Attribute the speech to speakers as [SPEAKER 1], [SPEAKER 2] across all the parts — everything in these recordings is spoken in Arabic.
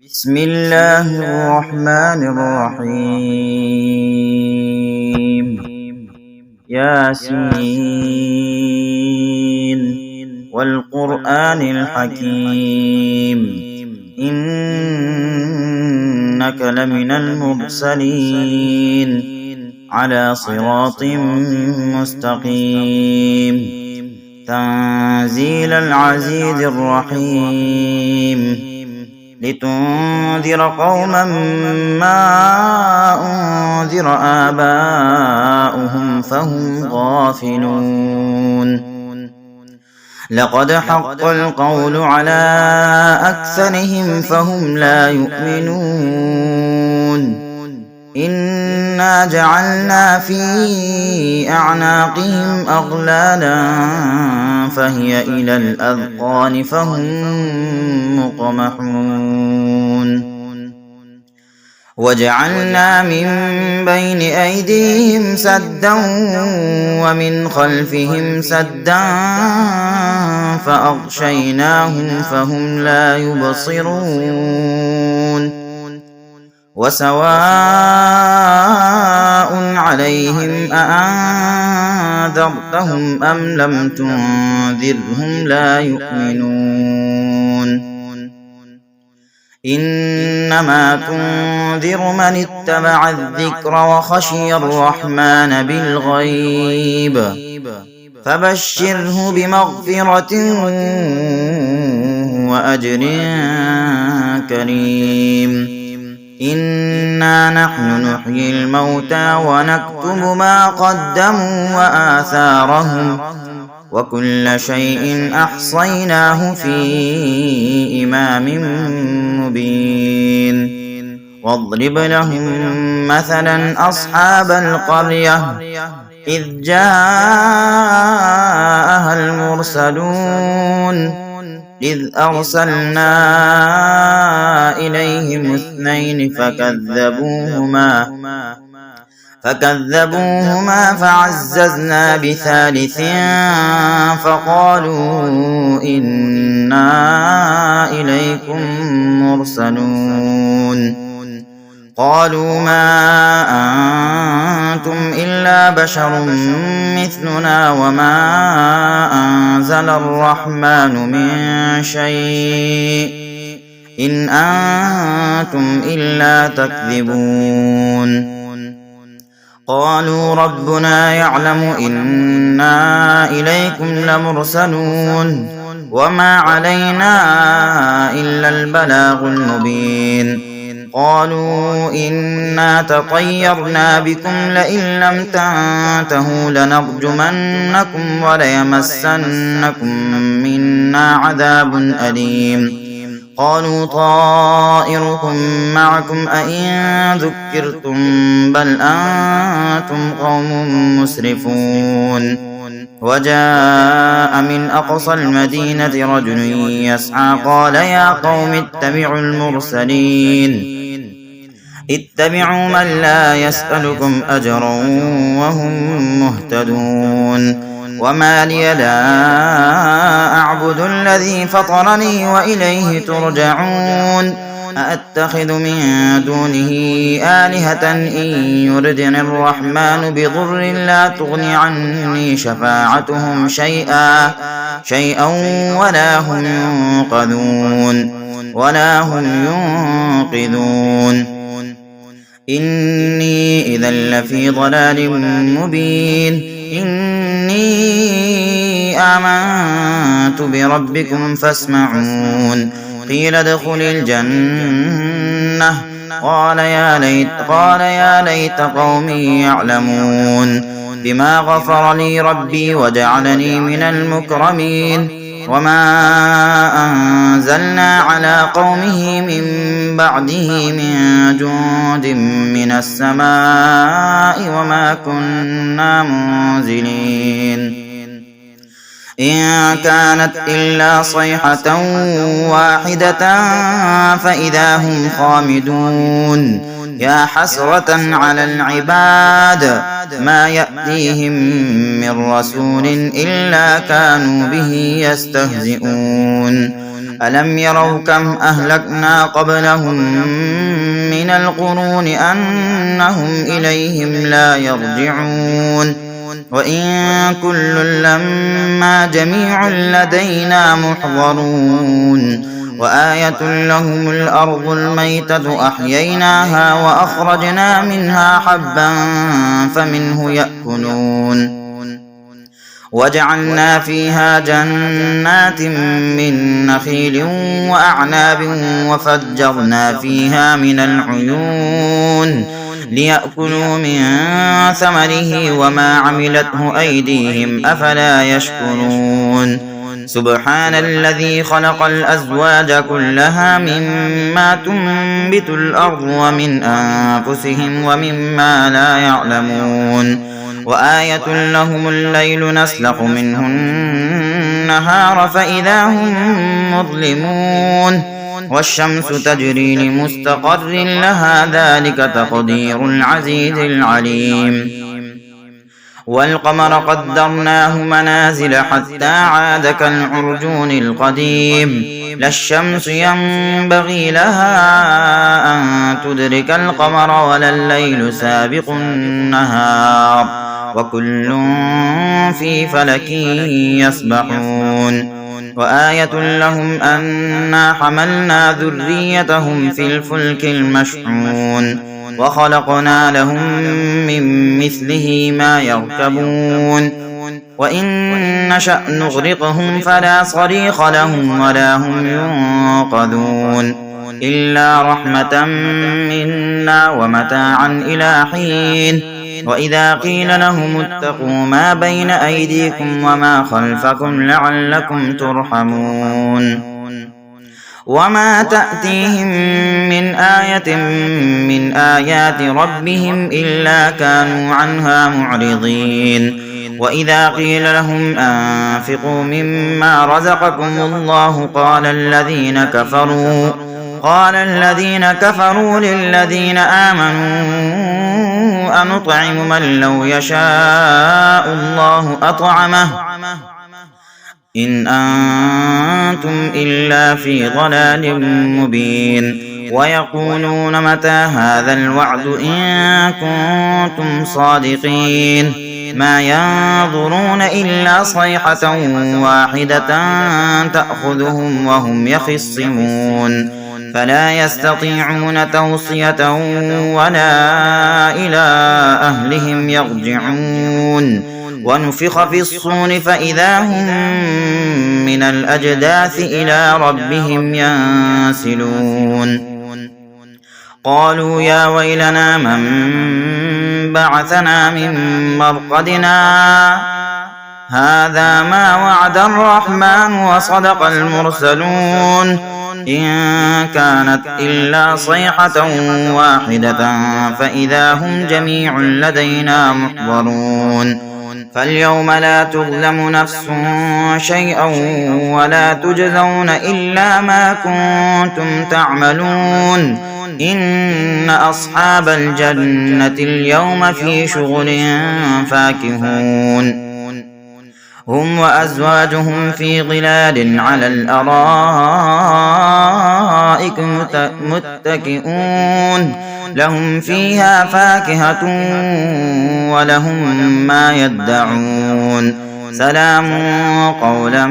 [SPEAKER 1] بسم الله الرحمن الرحيم. ياسين والقرآن الحكيم إنك لمن المرسلين على صراط مستقيم تنزيل العزيز الرحيم لتنذر قوما ما أنذر آباؤهم فهم غافلون. لقد حق القول على أكثرهم فهم لا يؤمنون. إنا جعلنا في أعناقهم أغلالا فهي إلى الأذقان فهم مقمحون. وجعلنا من بين أيديهم سدا ومن خلفهم سدا فأغشيناهم فهم لا يبصرون. وسواء عليهم أأنذرتهم أم لم تنذرهم لا يؤمنون. إنما تنذر من اتبع الذكر وخشي الرحمن بالغيب فبشره بمغفرة وأجر كريم. إنا نحن نحيي الموتى ونكتب ما قدموا وآثارهم وكل شيء أحصيناه في إمام مبين. واضرب لهم مثلا أصحاب القرية إذ جاءها المرسلون إذ أرسلنا إليهم اثنين فكذبوهما فعززنا بثالث فقالوا إنا إليكم مرسلون. قالوا ما أنتم إلا بشر مثلنا وما أنزل الرحمن من شيء إن أنتم إلا تكذبون. قالوا ربنا يعلم إنا إليكم لمرسلون وما علينا إلا البلاغ المبين. قالوا إنا تطيرنا بكم لئن لم تنتهوا لنرجمنكم وليمسنكم منا عذاب أليم. قالوا طائركم معكم أئن ذكرتم بل أنتم قوم مسرفون. وجاء من أقصى المدينة رجل يسعى قال يا قوم اتبعوا المرسلين اتبعوا من لا يسألكم أجرا وهم مهتدون. وما لي لا أعبد الذي فطرني وإليه ترجعون. أأتخذ من دونه آلهة إن يردني الرحمن بضر لا تغني عني شفاعتهم شيئا ولا هم ينقذون. إني إذا لفي ضلال مبين. إني آمنت بربكم فاسمعون. قيل ادخل الجنة قال يا ليت قومي يعلمون بما غفر لي ربي وجعلني من المكرمين. وما أنزلنا على قومه من بعده من جند من السماء وما كنا منزلين. إن كانت إلا صيحة واحدة فإذا هم خامدون. يا حسرة على العباد ما يأتيهم من رسول إلا كانوا به يستهزئون. ألم يروا كم أهلكنا قبلهم من القرون أنهم إليهم لا يرجعون وإن كل لما جميع لدينا محضرون وآية لهم الأرض الميتة أحييناها وأخرجنا منها حبا فمنه يأكلون وجعلنا فيها جنات من نخيل وأعناب وفجرنا فيها من العيون ليأكلوا من ثمره وما عملته أيديهم أفلا يشكرون سبحان الذي خلق الأزواج كلها مما تنبت الأرض ومن أنفسهم ومما لا يعلمون وآية لهم الليل نسلخ منه النهار فإذا هم مظلمون والشمس تجري لمستقر لها ذلك تقدير العزيز العليم والقمر قدرناه منازل حتى عاد كالعرجون القديم لا الشمس ينبغي لها أن تدرك القمر ولا الليل سابق النهار وكل في فلك يسبحون وآية لهم أنا حملنا ذريتهم في الفلك المشحون وخلقنا لهم من مثله ما يركبون وإن نشأ نغرقهم فلا صريخ لهم ولا هم ينقذون إلا رحمة منا ومتاعا إلى حين وإذا قيل لهم اتقوا ما بين أيديكم وما خلفكم لعلكم ترحمون وما تأتيهم من آية من آيات ربهم إلا كانوا عنها معرضين وإذا قيل لهم أنفقوا مما رزقكم الله قال الذين كفروا للذين آمنوا أنطعم من لو يشاء الله أطعمه إن أنتم إلا في ضلال مبين ويقولون متى هذا الوعد إن كنتم صادقين ما ينظرون إلا صيحة واحدة تأخذهم وهم يخصمون فلا يستطيعون توصية ولا إلى أهلهم يرجعون ونفخ في الصور فإذا هم من الأجداث إلى ربهم ينسلون قالوا يا ويلنا من بعثنا من مرقدنا هذا ما وعد الرحمن وصدق المرسلون إن كانت إلا صيحة واحدة فإذا هم جميع لدينا محضرون فاليوم لا تظلم نفس شيئا ولا تجزون إلا ما كنتم تعملون إن أصحاب الجنة اليوم في شغل فاكهون هم وأزواجهم في ظلال على الأرائك متكئون لهم فيها فاكهة ولهم ما يدعون سلام قولا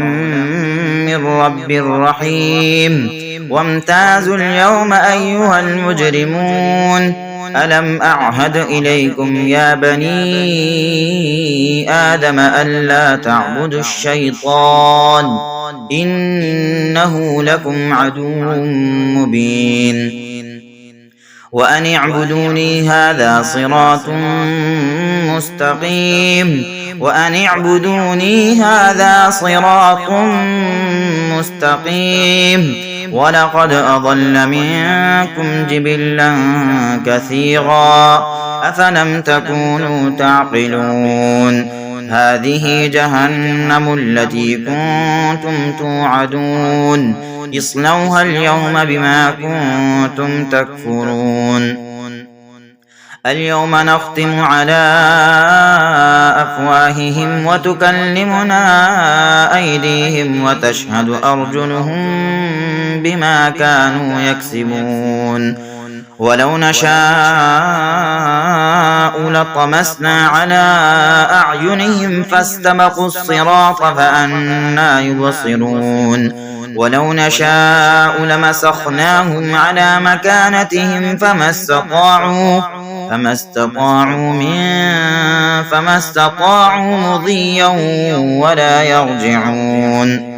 [SPEAKER 1] من رب رحيم وامتازوا اليوم أيها المجرمون ألم أعهد إليكم يا بني آدم ألا تعبدوا الشيطان إنه لكم عدو مبين وأن اعبدوني هذا صراط مستقيم ولقد أضل منكم جبلا كثيرا أفلم تكونوا تعقلون هذه جهنم التي كنتم توعدون اصلوها اليوم بما كنتم تكفرون اليوم نختم على أفواههم وتكلمنا أيديهم وتشهد أرجلهم بما كانوا يكسبون ولو نشاء لطمسنا على أعينهم فاستبقوا الصراط فأنى يبصرون ولو نشاء لمسخناهم على مكانتهم فما استطاعوا مضيا ولا يرجعون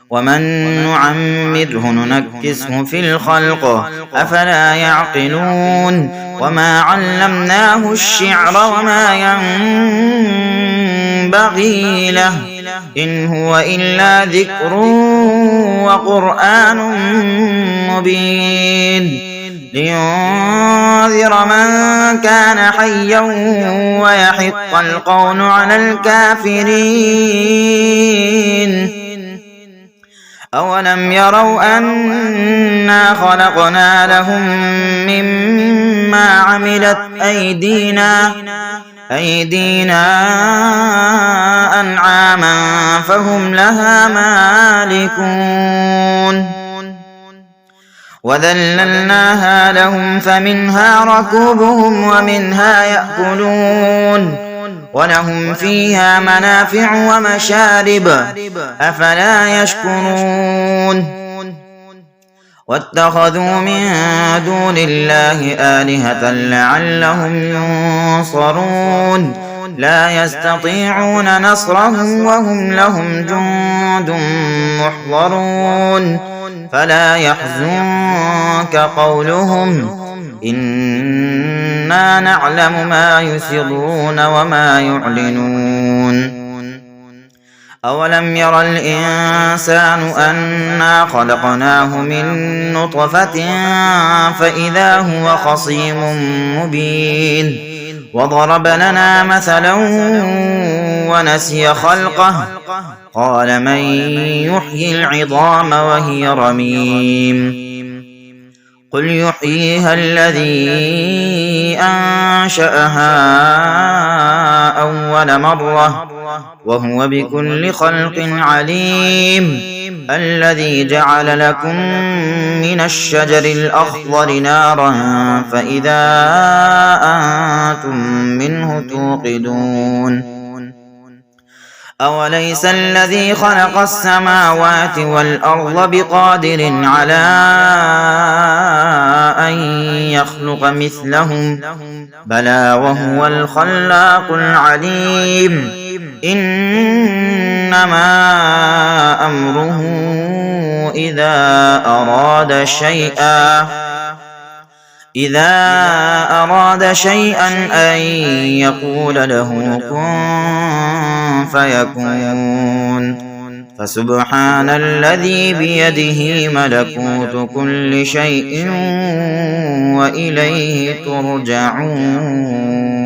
[SPEAKER 1] ومن نعمره ننكسه في الخلق أفلا يعقلون وما علمناه الشعر وما ينبغي له إن هو إلا ذكر وقرآن مبين لينذر من كان حيا ويحق القول على الكافرين أولم يروا أنا خلقنا لهم مما عملت أيدينا أنعاما فهم لها مالكون وذللناها لهم فمنها ركوبهم ومنها يأكلون ولهم فيها منافع ومشارب أفلا يشكرون واتخذوا من دون الله آلهة لعلهم ينصرون لا يستطيعون نصرهم وهم لهم جند محضرون فلا يحزنك قولهم إنا نعلم ما يسرون وما يعلنون أولم ير الإنسان أنا خلقناه من نطفة فإذا هو خصيم مبين وضرب لنا مثلا ونسي خلقه قال من يحيي العظام وهي رميم قل يحييها الذي أنشأها أول مرة وهو بكل خلق عليم الذي جعل لكم من الشجر الأخضر نارا فإذا أنتم منه توقدون أوليس الذي خلق السماوات والأرض بقادر على أن يخلق مثلهم بلى وهو الخلاق العليم إنما أمره إذا أراد شيئا أن يقول له كن فيكون فسبحان الذي بيده ملكوت كل شيء وإليه ترجعون